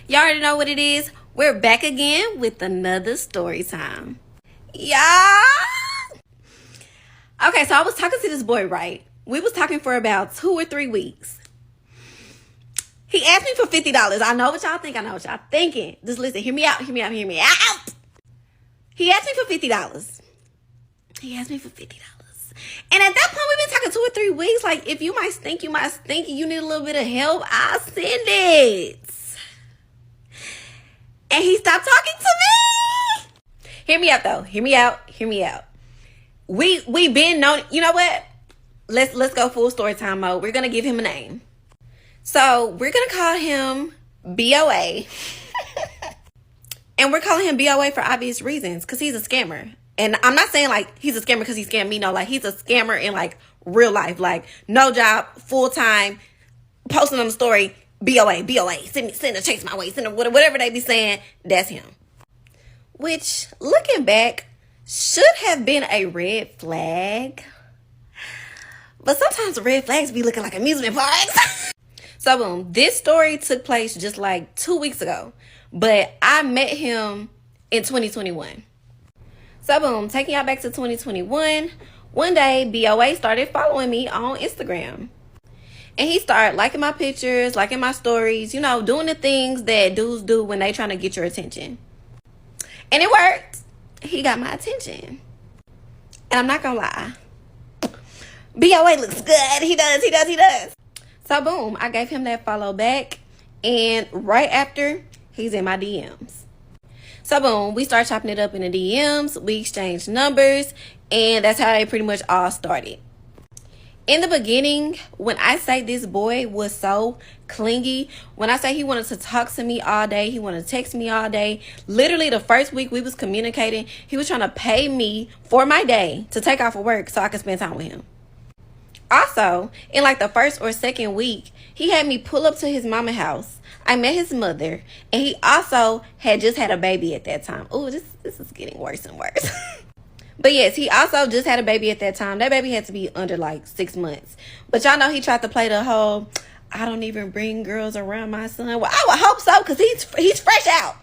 Y'all already know what it is. We're back again with another story time. Yeah. Okay, so I was talking to this boy, right? We was talking for about 2 or 3 weeks. He asked me for $50. I know what y'all think. I know what y'all thinking. Just listen. Hear me out. Hear me out. Hear me out. He asked me for $50. He asked me for $50. And at that point, we've been talking 2 or 3 weeks. Like, if you might stink, you might stink. You need a little bit of help, I'll send it. And he stopped talking to me. Hear me out, though. Hear me out. Hear me out. We been known. You know what? Let's go full story time mode. We're gonna give him a name. So we're gonna call him BOA. And we're calling him BOA for obvious reasons, because he's a scammer. And I'm not saying like he's a scammer because he scammed me. No, like he's a scammer in like real life. Like no job, full time, posting on the story, BOA, send a chase my way, send a whatever they be saying. That's him. Which, looking back, should have been a red flag. But sometimes red flags be looking like amusement parks. So boom, this story took place just like 2 weeks ago. But I met him in 2021. So boom, taking y'all back to 2021. One day, BOA started following me on Instagram. And he started liking my pictures, liking my stories, you know, doing the things that dudes do when they trying to get your attention. And it worked. He got my attention. And I'm not gonna lie. BOA looks good. He does. So boom, I gave him that follow back. And right after, he's in my DMs. So boom, we start chopping it up in the DMs. We exchanged numbers. And that's how it pretty much all started. In the beginning, when I say this boy was so clingy, when I say he wanted to talk to me all day, he wanted to text me all day, literally the first week we was communicating, he was trying to pay me for my day to take off of work so I could spend time with him. Also, in like the first or second week, he had me pull up to his mama house. I met his mother, and he also had just had a baby at that time. Oh, this is getting worse and worse. But yes, he also just had a baby at that time. That baby had to be under like 6 months. But y'all know he tried to play the whole, I don't even bring girls around my son. Well, I would hope so, because he's fresh out.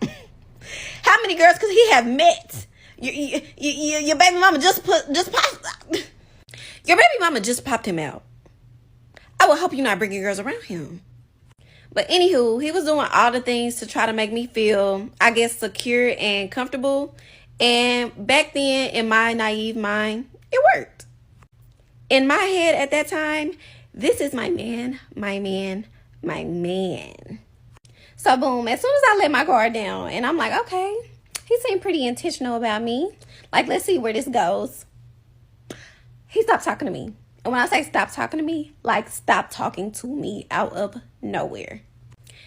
How many girls could he have met? Your baby mama just popped. Your baby mama just popped him out. I would hope you're not bringing girls around him. But anywho, he was doing all the things to try to make me feel, I guess, secure and comfortable. And back then, in my naive mind, it worked. In my head at that time, this is my man. So boom, as soon as I let my guard down, and I'm like, okay, he seemed pretty intentional about me. Like, let's see where this goes. He stopped talking to me. And when I say stop talking to me, like stop talking to me out of nowhere.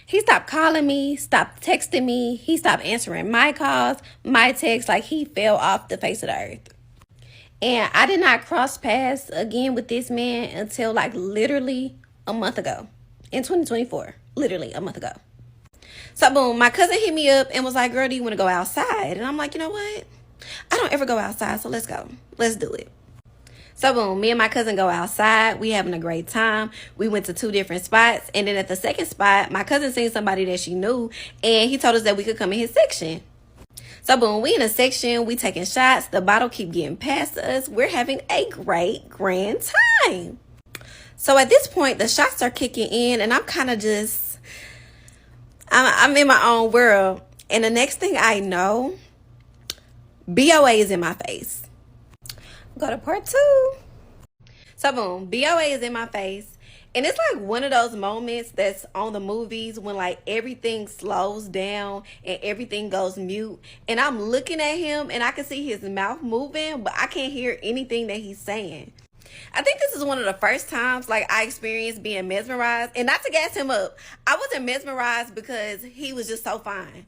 He stopped calling me, stopped texting me. He stopped answering my calls, my texts, like he fell off the face of the earth. And I did not cross paths again with this man until like literally a month ago. In 2024, literally a month ago. So boom, my cousin hit me up and was like, girl, do you want to go outside? And I'm like, you know what? I don't ever go outside, so let's go. Let's do it. So boom, me and my cousin go outside. We having a great time. We went to 2 different spots. And then at the second spot, my cousin seen somebody that she knew. And he told us that we could come in his section. So boom, we in a section. We taking shots. The bottle keep getting past us. We're having a great, grand time. So at this point, the shots are kicking in. And I'm kind of just, I'm in my own world. And the next thing I know, BOA is in my face. Go to part 2. So boom, BOA is in my face. And it's like one of those moments that's on the movies when like everything slows down and everything goes mute. And I'm looking at him and I can see his mouth moving, but I can't hear anything that he's saying. I think this is one of the first times like I experienced being mesmerized. And not to gas him up, I wasn't mesmerized because he was just so fine.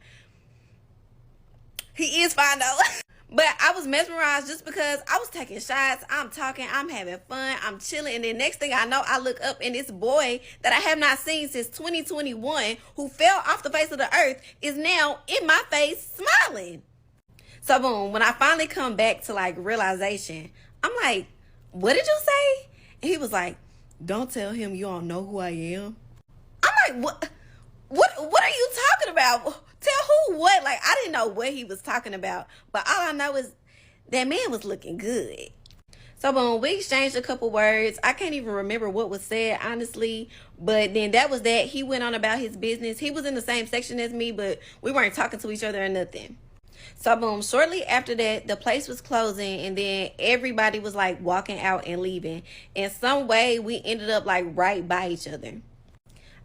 He is fine though. But I was mesmerized just because I was taking shots, I'm talking, I'm having fun, I'm chilling. And then next thing I know, I look up and this boy that I have not seen since 2021 who fell off the face of the earth is now in my face smiling. So boom, when I finally come back to like realization, I'm like, what did you say? And he was like, don't tell him you don't know who I am. I'm like, What are you talking about? Tell who what? Like, I didn't know what he was talking about, but all I know is that man was looking good. So when we exchanged a couple words, I can't even remember what was said, honestly. But then that was that. He went on about his business. He was in the same section as me, but we weren't talking to each other or nothing. So boom, shortly after that, the place was closing, and then everybody was like walking out and leaving. In some way, we ended up like right by each other.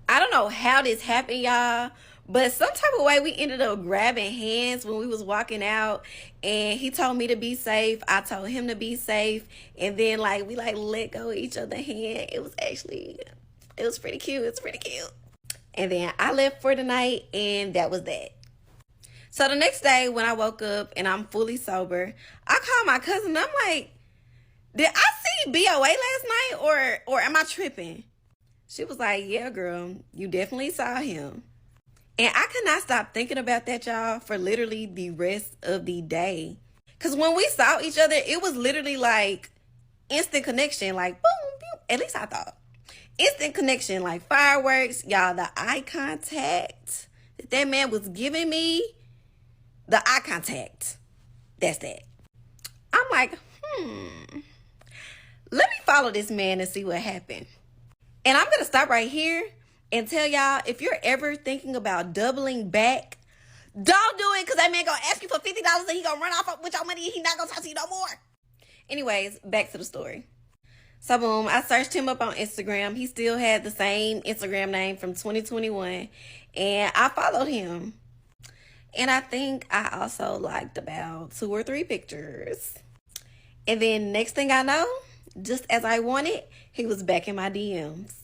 I don't know how this happened, y'all, but some type of way we ended up grabbing hands when we was walking out, and he told me to be safe. I told him to be safe, and then like we like let go of each other's hand. It was pretty cute. It's pretty cute. And then I left for the night, and that was that. So the next day when I woke up and I'm fully sober, I called my cousin. I'm like, did I see BOA last night or am I tripping? She was like, yeah, girl, you definitely saw him. And I could not stop thinking about that, y'all, for literally the rest of the day. Because when we saw each other, it was literally like instant connection. Like, boom, boom. At least I thought. Instant connection, like fireworks. Y'all, the eye contact that man was giving me. The eye contact. That's that. I'm like, let me follow this man and see what happened. And I'm going to stop right here and tell y'all, if you're ever thinking about doubling back, don't do it, because that man going to ask you for $50 and he going to run off with your money and he not going to talk to you no more. Anyways, back to the story. So boom, I searched him up on Instagram. He still had the same Instagram name from 2021. And I followed him. And I think I also liked about 2 or 3 pictures. And then next thing I know, just as I wanted, he was back in my DMs.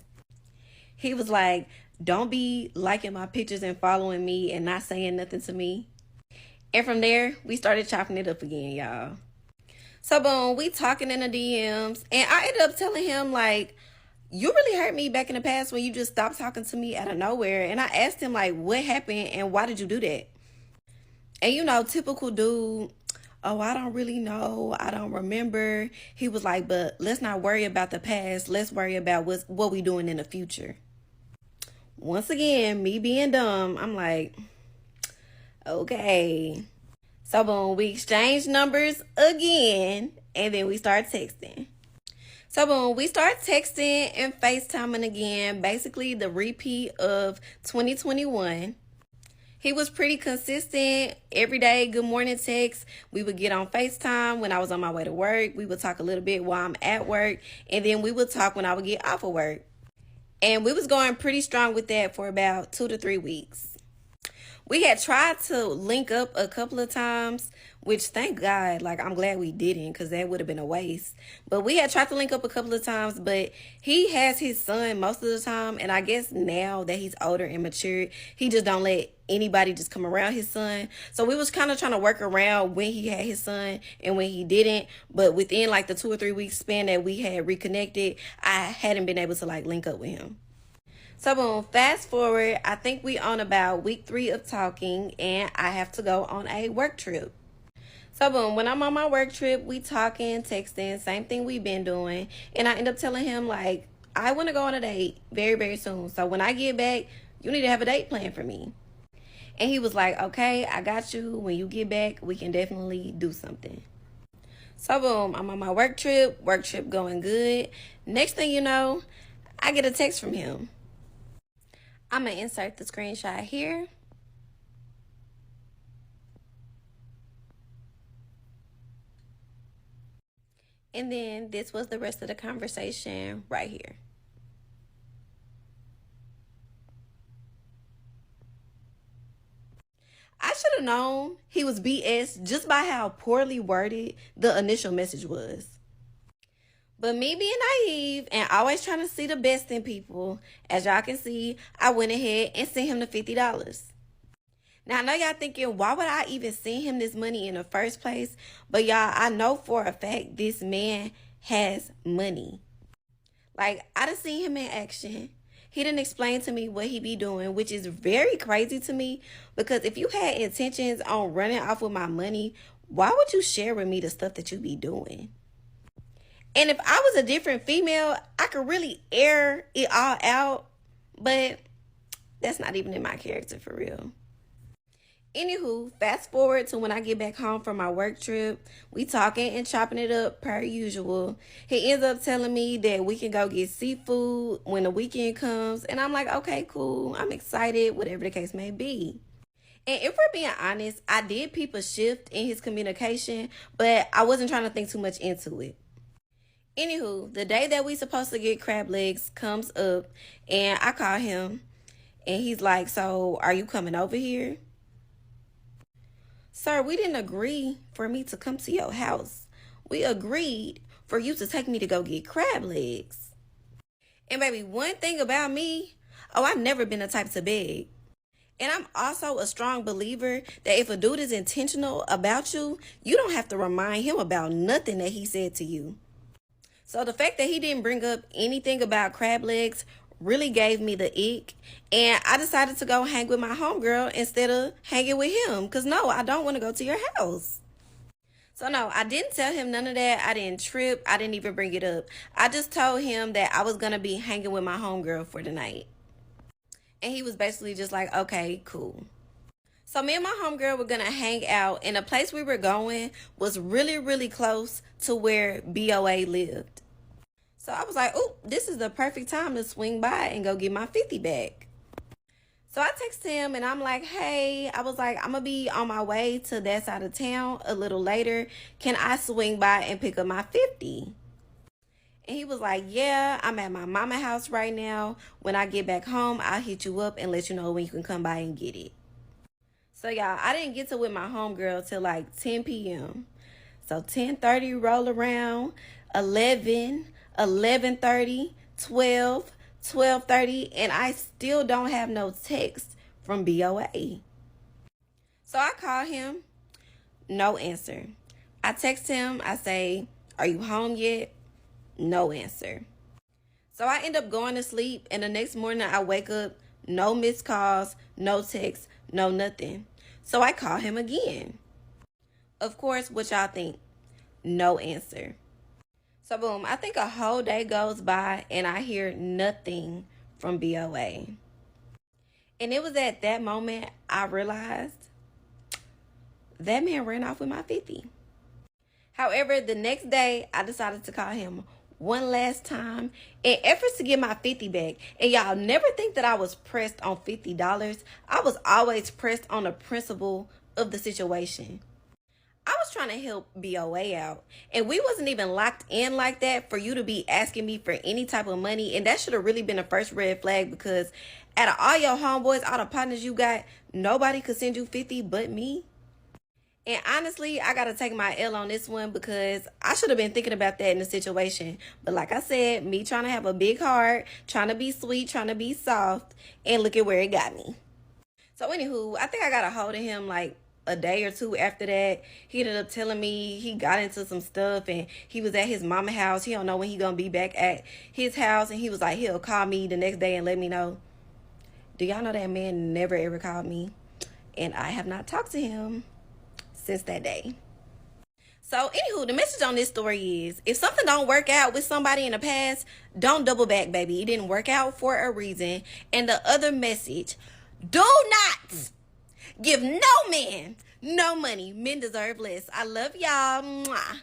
He was like, don't be liking my pictures and following me and not saying nothing to me. And from there, we started chopping it up again, y'all. So boom, we talking in the DMs. And I ended up telling him, like, you really hurt me back in the past when you just stopped talking to me out of nowhere. And I asked him, like, what happened and why did you do that? And you know, typical dude, oh, I don't really know. I don't remember. He was like, but let's not worry about the past. Let's worry about what we doing in the future. Once again, me being dumb, I'm like, okay. So boom, we exchanged numbers again, and then we start texting. So boom, we start texting and FaceTiming again, basically the repeat of 2021. He was pretty consistent. Every day, good morning text. We would get on FaceTime when I was on my way to work. We would talk a little bit while I'm at work. And then we would talk when I would get off of work. And we was going pretty strong with that for about 2 to 3 weeks. We had tried to link up a couple of times, which thank God, like I'm glad we didn't, because that would have been a waste. But we had tried to link up a couple of times, but he has his son most of the time. And I guess now that he's older and matured, he just don't let anybody just come around his son. So we was kind of trying to work around when he had his son and when he didn't. But within like the 2 or 3 weeks span that we had reconnected, I hadn't been able to like link up with him. So boom, fast forward, I think we on about week 3 of talking, and I have to go on a work trip. So boom, when I'm on my work trip, we talking, texting, same thing we've been doing. And I end up telling him, like, I want to go on a date very, very soon. So when I get back, you need to have a date plan for me. And he was like, okay, I got you. When you get back, we can definitely do something. So boom, I'm on my work trip going good. Next thing you know, I get a text from him. I'm going to insert the screenshot here. And then this was the rest of the conversation right here. I should have known he was BS just by how poorly worded the initial message was. But me being naive and always trying to see the best in people, as y'all can see, I went ahead and sent him the $50. Now, I know y'all thinking, why would I even send him this money in the first place? But y'all, I know for a fact this man has money. Like, I done seen him in action. He didn't explain to me what he be doing, which is very crazy to me. Because if you had intentions on running off with my money, why would you share with me the stuff that you be doing? And if I was a different female, I could really air it all out. But That's not even in my character for real. Anywho, fast forward to when I get back home from my work trip. We talking and chopping it up per usual. He ends up telling me that we can go get seafood when the weekend comes. And I'm like, okay, cool. I'm excited, whatever the case may be. And if we're being honest, I did peep a shift in his communication, but I wasn't trying to think too much into it. Anywho, the day that we supposed to get crab legs comes up, and I call him, and he's like, so are you coming over here? Sir, we didn't agree for me to come to your house. We agreed for you to take me to go get crab legs. And baby, one thing about me, I've never been the type to beg. And I'm also a strong believer that if a dude is intentional about you, you don't have to remind him about nothing that he said to you. So the fact that he didn't bring up anything about crab legs really gave me the ick, and I decided to go hang with my homegirl instead of hanging with him, because no, I don't want to go to your house. So no, I didn't tell him none of that. I didn't trip. I didn't even bring it up. I just told him that I was going to be hanging with my homegirl for the night. And he was basically just like, okay, cool. So me and my homegirl were going to hang out, and the place we were going was really, really close to where BOA lived. So I was like, oh, this is the perfect time to swing by and go get my 50 back. So I texted him and I'm like, hey, I was like, I'm going to be on my way to that side of town a little later. Can I swing by and pick up my 50? And he was like, yeah, I'm at my mama house right now. When I get back home, I'll hit you up and let you know when you can come by and get it. So y'all, I didn't get to with my homegirl till like 10 p.m. So 10:30 roll around, 11, 11:30, 12, 12:30, and I still don't have no text from BOA. So I call him, no answer. I text him, I say, are you home yet? No answer. So I end up going to sleep, and the next morning I wake up, no missed calls, no text, no nothing. So I call him again. Of course, what y'all think? No answer. So boom, I think a whole day goes by and I hear nothing from BOA. And it was at that moment I realized that man ran off with my 50. However, the next day I decided to call him one last time in efforts to get my 50 back. And y'all never think that I was pressed on $50. I was always pressed on the principle of the situation. I was trying to help BOA out, and we wasn't even locked in like that for you to be asking me for any type of money. And that should have really been the first red flag, because out of all your homeboys, all the partners you got, nobody could send you 50 but me. And honestly, I got to take my L on this one, because I should have been thinking about that in the situation. But like I said, me trying to have a big heart, trying to be sweet, trying to be soft, and look at where it got me. So anywho, I think I got a hold of him like a day or two after that. He ended up telling me he got into some stuff and he was at his mama house. He don't know when he gonna be back at his house, and he was like, he'll call me the next day and let me know. Do y'all know that man never ever called me, and I have not talked to him since that day. So anywho, the message on this story is, if something don't work out with somebody in the past, don't double back, baby. It didn't work out for a reason. And the other message, do not give no man no money. Men deserve less. I love y'all. Mwah.